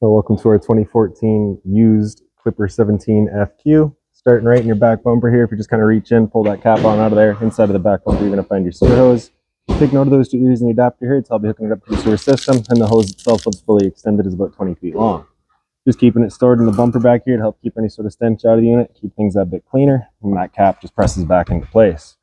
So welcome to our 2014 used Clipper 17 FQ. Starting right in your back bumper here. If you just kind of reach in, pull that cap on out of there. Inside of the back bumper, you're going to find your sewer hose. Take note of those two ears in the adapter here. It's I'll be hooking it up to the sewer system, and the hose itself, once fully extended, is about 20 feet long. Just keeping it stored in the bumper back here to help keep any sort of stench out of the unit, keep things a bit cleaner, and that cap just presses back into place.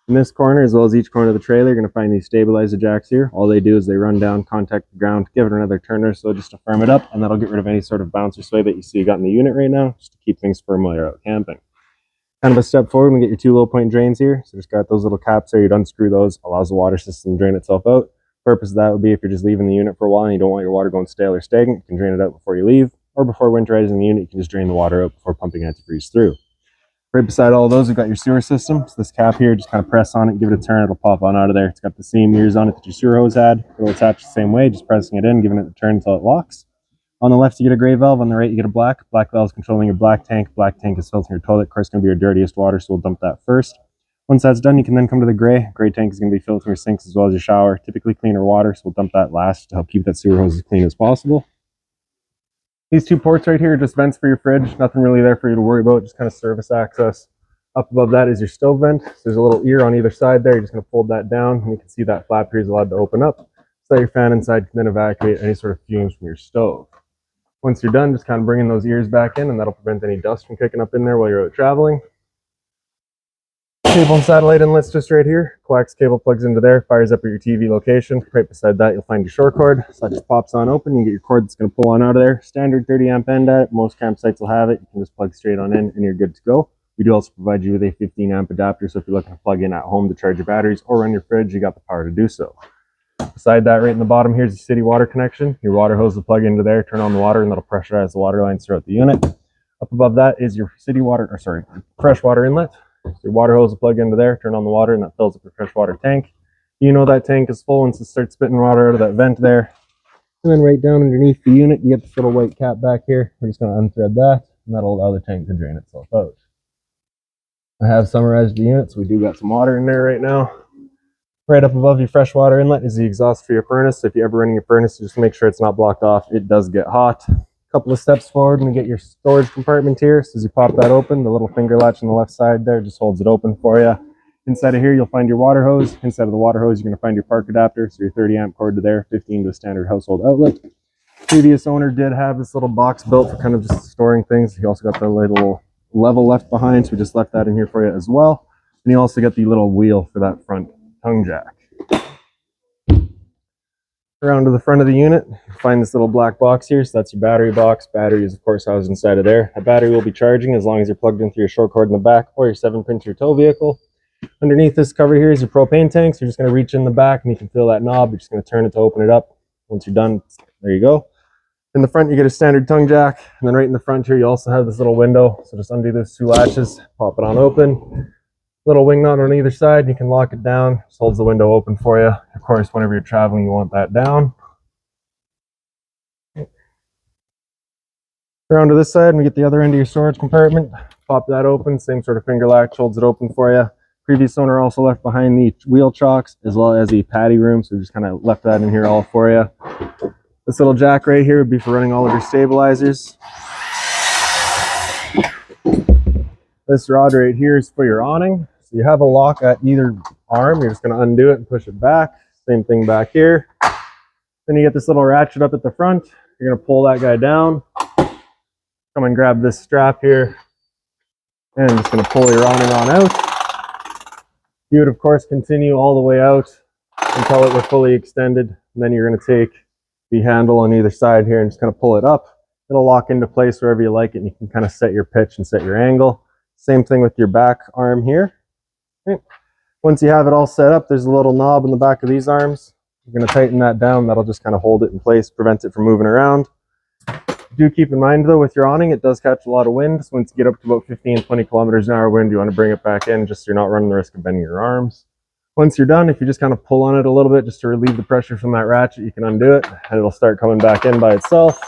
In this corner, as well as each corner of the trailer, you're going to find these stabilizer jacks here. All they do is they run down, contact the ground, give it another turner, so just to firm it up, and that'll get rid of any sort of bounce or sway that you see you got in the unit right now, just to keep things firm while you're out camping. Kind of a step forward, we get your two low point drains here. So just got those little caps there, you'd unscrew those, allows the water system to drain itself out. Purpose of that would be if you're just leaving the unit for a while and you don't want your water going stale or stagnant, you can drain it out before you leave, or before winterizing the unit, you can just drain the water out before pumping antifreeze through. Right beside all of those, we've got your sewer system. So this cap here, just kind of press on it, give it a turn, it'll pop on out of there. It's got the same ears on it that your sewer hose had. It'll attach the same way, just pressing it in, giving it a turn until it locks. On the left, you get a gray valve. On the right, you get a black. Black valve is controlling your black tank. Black tank is filtering your toilet. Of course, it's going to be your dirtiest water, so we'll dump that first. Once that's done, you can then come to the gray. Gray tank is going to be filtering your sinks as well as your shower. Typically cleaner water, so we'll dump that last to help keep that sewer hose as clean as possible. These two ports right here are just vents for your fridge. Nothing really there for you to worry about, just kind of service access. Up above that is your stove vent. So there's a little ear on either side there. You're just going to fold that down, and you can see that flap here is allowed to open up so that your fan inside can then evacuate any sort of fumes from your stove. Once you're done, just kind of bringing those ears back in, and that'll prevent any dust from kicking up in there while you're out traveling. Cable and satellite inlet's just right here. Coax cable plugs into there, fires up at your TV location. Right beside that, you'll find your short cord. So that just pops on open. You get your cord that's going to pull on out of there. Standard 30 amp end at it. Most campsites will have it. You can just plug straight on in, and you're good to go. We do also provide you with a 15 amp adapter, so if you're looking to plug in at home to charge your batteries or run your fridge, you got the power to do so. Beside that, right in the bottom, here's your city water connection. Your water hose will plug into there, turn on the water, and that'll pressurize the water lines throughout the unit. Up above that is your fresh water inlet. So your water hose will plug into there, turn on the water, and that fills up your freshwater tank. You know that tank is full once it starts spitting water out of that vent there. And then right down underneath the unit, you get this little white cap back here. We're just going to unthread that, and that'll allow the tank to drain itself out. I have summarized the unit, so we do got some water in there right now. Right up above your freshwater inlet is the exhaust for your furnace. So if you're ever running your furnace, just make sure it's not blocked off. It does get hot. A couple of steps forward and we get your storage compartment here. So as you pop that open, the little finger latch on the left side there just holds it open for you. Inside of here, you'll find your water hose. Inside of the water hose, you're going to find your park adapter. So your 30 amp cord to there, 15 to a standard household outlet. Previous owner did have this little box built for kind of just storing things. He also got the little level left behind, so we just left that in here for you as well. And you also get the little wheel for that front tongue jack. Around to the front of the unit, you'll find this little black box here. So that's your battery box. Battery is of course housed inside of there. A battery will be charging as long as you're plugged into your short cord in the back or your 7-pin to your tow vehicle. Underneath this cover here is your propane tank. So you're just going to reach in the back and you can feel that knob. You're just going to turn it to open it up. Once you're done, there you go. In the front, you get a standard tongue jack, and then right in the front here, you also have this little window. So just undo those two latches, pop it on open. Little wing nut on either side, you can lock it down. Just holds the window open for you. Of course, whenever you're traveling, you want that down. Around to this side, and we get the other end of your storage compartment. Pop that open, same sort of finger latch, holds it open for you. Previous owner also left behind the wheel chocks as well as the paddy room, so we just kind of left that in here all for you. This little jack right here would be for running all of your stabilizers. This rod right here is for your awning. So you have a lock at either arm. You're just going to undo it and push it back. Same thing back here. Then you get this little ratchet up at the front. You're going to pull that guy down. Come and grab this strap here. And just going to pull your awning on out. You would of course continue all the way out until it were fully extended. And then you're going to take the handle on either side here and just kind of pull it up. It'll lock into place wherever you like it, and you can kind of set your pitch and set your angle. Same thing with your back arm here. Okay. Once you have it all set up, there's a little knob in the back of these arms. You're going to tighten that down. That'll just kind of hold it in place, prevent it from moving around. Do keep in mind though, with your awning, it does catch a lot of wind. So once you get up to about 15, 20 kilometers an hour wind, you want to bring it back in just so you're not running the risk of bending your arms. Once you're done, if you just kind of pull on it a little bit just to relieve the pressure from that ratchet, you can undo it and it'll start coming back in by itself.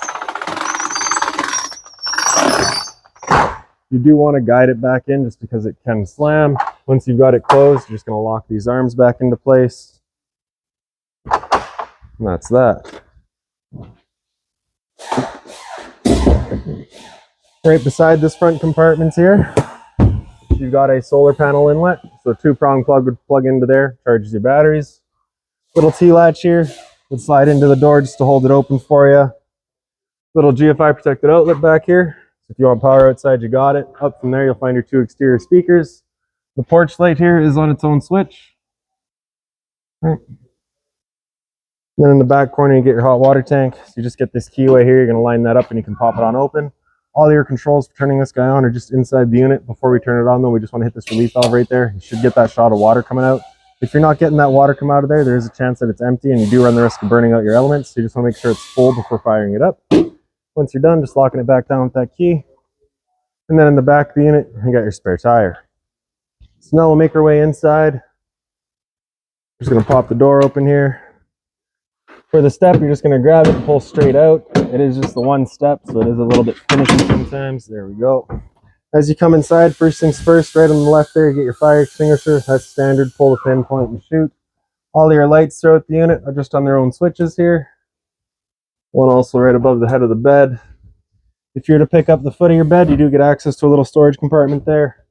You do want to guide it back in just because it can slam. Once you've got it closed, you're just going to lock these arms back into place. And that's that. Right beside this front compartment here, you've got a solar panel inlet. So a 2-prong plug would plug into there, charges your batteries. Little T-latch here would slide into the door just to hold it open for you. Little GFI protected outlet back here. So if you want power outside, you got it. Up from there, you'll find your 2 exterior speakers. The porch light here is on its own switch. Right. Then in the back corner, you get your hot water tank. So you just get this keyway here. You're going to line that up and you can pop it on open. All your controls for turning this guy on are just inside the unit. Before we turn it on, though, we just want to hit this relief valve right there. You should get that shot of water coming out. If you're not getting that water come out of there, there is a chance that it's empty and you do run the risk of burning out your elements. So you just want to make sure it's full before firing it up. Once you're done, just locking it back down with that key. And then in the back of the unit, you got your spare tire. So now we'll make our way inside. Just going to pop the door open here. For the step, you're just going to grab it and pull straight out. It is just the one step, so it is a little bit finicky sometimes. There we go. As you come inside, first things first, right on the left there, you get your fire extinguisher. That's standard. Pull the pin, point, and shoot. All your lights throughout the unit are just on their own switches here. One also right above the head of the bed. If you're to pick up the foot of your bed, you do get access to a little storage compartment there.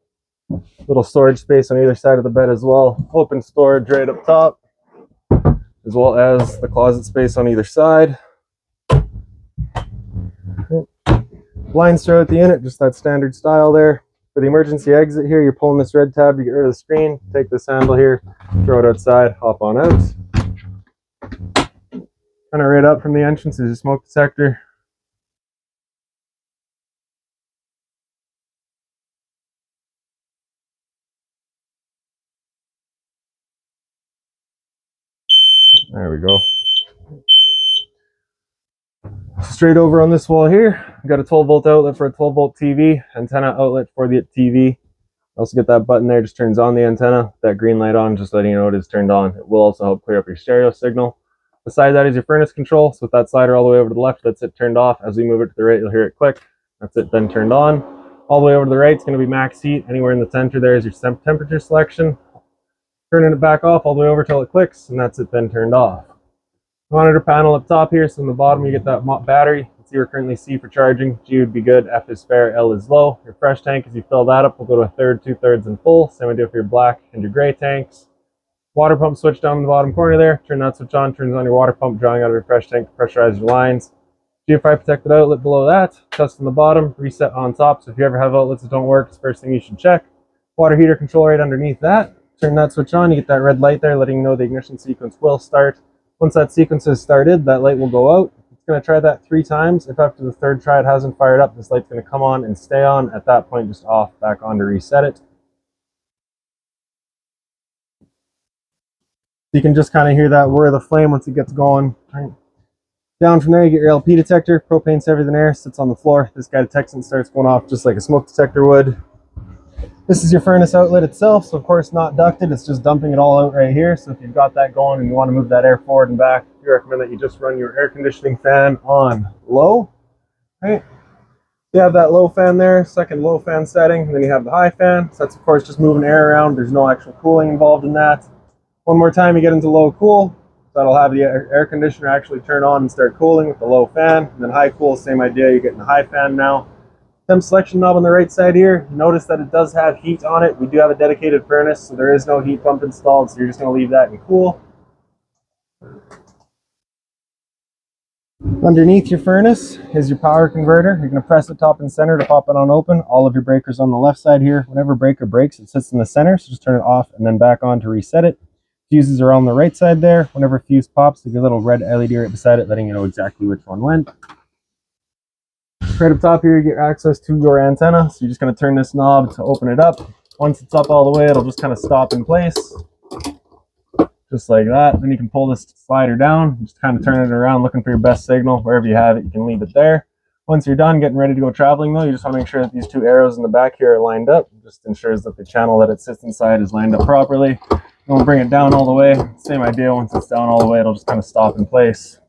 Little storage space on either side of the bed as well. Open storage right up top, as well as the closet space on either side. Blinds throughout the unit, just that standard style there. For the emergency exit here, you're pulling this red tab to get rid of the screen. Take this handle here, throw it outside, hop on out. Kind of right up from the entrance is your smoke detector. There we go. Straight over on this wall here, we've got a 12-volt outlet for a 12-volt TV, antenna outlet for the TV. Also get that button there, just turns on the antenna. That green light on, just letting you know it is turned on. It will also help clear up your stereo signal. Beside that is your furnace control. So with that slider all the way over to the left, that's it turned off. As we move it to the right, you'll hear it click. That's it then turned on. All the way over to the right, it's going to be max heat. Anywhere in the center there is your temperature selection. Turning it back off all the way over till it clicks, and that's it then turned off. Monitor panel up top here, so in the bottom you get that battery. C are currently C for charging, G would be good, F is spare, L is low. Your fresh tank, as you fill that up, will go to a third, 2/3, and full. Same idea for your black and your gray tanks. Water pump switch down in the bottom corner there. Turn that switch on, turns on your water pump, drawing out of your fresh tank to pressurize your lines. GFI protected outlet below that, test on the bottom, reset on top. So if you ever have outlets that don't work, it's the first thing you should check. Water heater control right underneath that. Turn that switch on, you get that red light there letting you know the ignition sequence will start. Once that sequence has started, that light will go out. It's going to try that 3 times. If after the 3rd try it hasn't fired up, this light's going to come on and stay on. At that point, just off, back on to reset it. You can just kind of hear that whir of the flame once it gets going. Right. Down from there, you get your LP detector. Propane's heavier than air, sits on the floor. This guy detects and starts going off just like a smoke detector would. This is your furnace outlet itself, so of course not ducted, it's just dumping it all out right here. So if you've got that going and you want to move that air forward and back, we recommend that you just run your air conditioning fan on low. Right? You have that low fan there, second low fan setting, and then you have the high fan. So that's of course just moving air around, there's no actual cooling involved in that. One more time you get into low cool, that'll have the air conditioner actually turn on and start cooling with the low fan. And then high cool, same idea, you're getting the high fan now. Temp selection knob on the right side here. Notice that it does have heat on it. We do have a dedicated furnace, so there is no heat pump installed, so you're just going to leave that in cool. Underneath your furnace is your power converter. You're going to press it top and center to pop it on open. All of your breakers on the left side here. Whenever breaker breaks, it sits in the center, so just turn it off and then back on to reset it. Fuses are on the right side there. Whenever fuse pops, there's a little red LED right beside it, letting you know exactly which one went. Right up top here, you get access to your antenna. So you're just going to turn this knob to open it up. Once it's up all the way, it'll just kind of stop in place. Just like that. Then you can pull this slider down, just kind of turn it around, looking for your best signal. Wherever you have it, you can leave it there. Once you're done getting ready to go traveling though, you just want to make sure that these 2 arrows in the back here are lined up. It just ensures that the channel that it sits inside is lined up properly. Then we'll bring it down all the way. Same idea, once it's down all the way, it'll just kind of stop in place.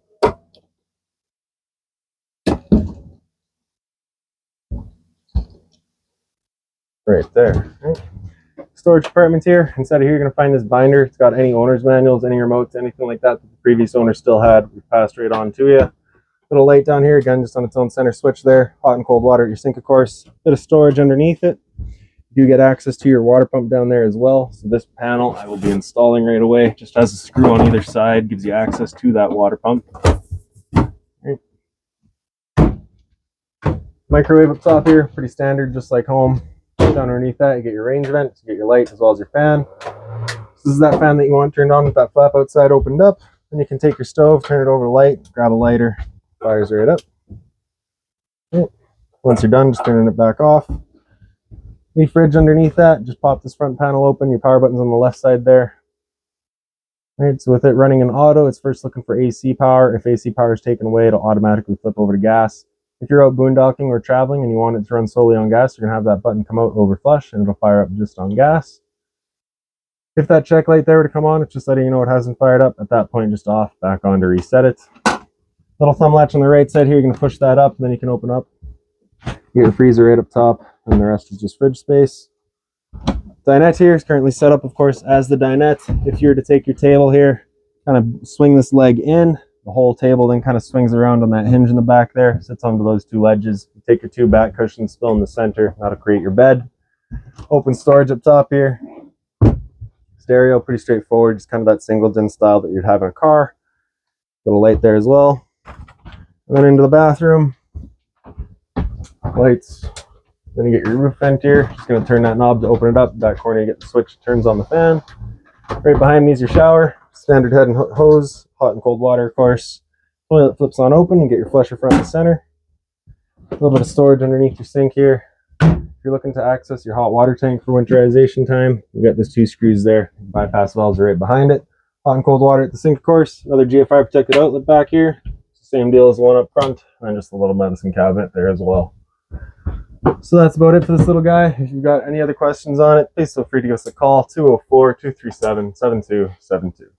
Right there. Right. Storage compartment here. Inside of here, you're going to find this binder. It's got any owner's manuals, any remotes, anything like that that the previous owner still had. We passed right on to you. Little light down here, again, just on its own center switch there. Hot and cold water at your sink, of course. Bit of storage underneath it. You do get access to your water pump down there as well. So this panel I will be installing right away. Just has a screw on either side, gives you access to that water pump. Right. Microwave up top here, pretty standard, just like home. Down underneath that, you get your range vent, you get your light as well as your fan. This is that fan that you want turned on with that flap outside opened up. Then you can take your stove, turn it over to light, grab a lighter, fires right up. Okay. Once you're done, just turning it back off. Any fridge underneath that, just pop this front panel open. Your power button's on the left side there. All right, so with it running in auto, it's first looking for AC power. If AC power is taken away, it'll automatically flip over to gas. If you're out boondocking or traveling and you want it to run solely on gas, you're gonna have that button come out over flush and it'll fire up just on gas. If that check light there were to come on, it's just letting you know it hasn't fired up. At that point, just off, back on to reset it. Little thumb latch on the right side here, you're gonna push that up and then you can open up. You get your freezer right up top, and the rest is just fridge space. Dinette here is currently set up, of course, as the dinette. If you were to take your table here, kind of swing this leg in, the whole table then kind of swings around on that hinge in the back there, sits onto those two ledges. You take your two back cushions, spill in the center, that'll create your bed. Open storage up top here. Stereo, pretty straightforward, just kind of that single din style that you'd have in a car. Little light there as well. And then into the bathroom. Lights. Then you get your roof vent here. Just going to turn that knob to open it up. That corner you get the switch, turns on the fan. Right behind me is your shower. Standard head and hose. Hot and cold water, of course. Toilet flips on open. You get your flusher front and center. A little bit of storage underneath your sink here. If you're looking to access your hot water tank for winterization time, you got those two screws there. Bypass valves are right behind it. Hot and cold water at the sink, of course. Another GFI protected outlet back here. Same deal as the one up front. And just a little medicine cabinet there as well. So that's about it for this little guy. If you've got any other questions on it, please feel free to give us a call, 204-237-7272.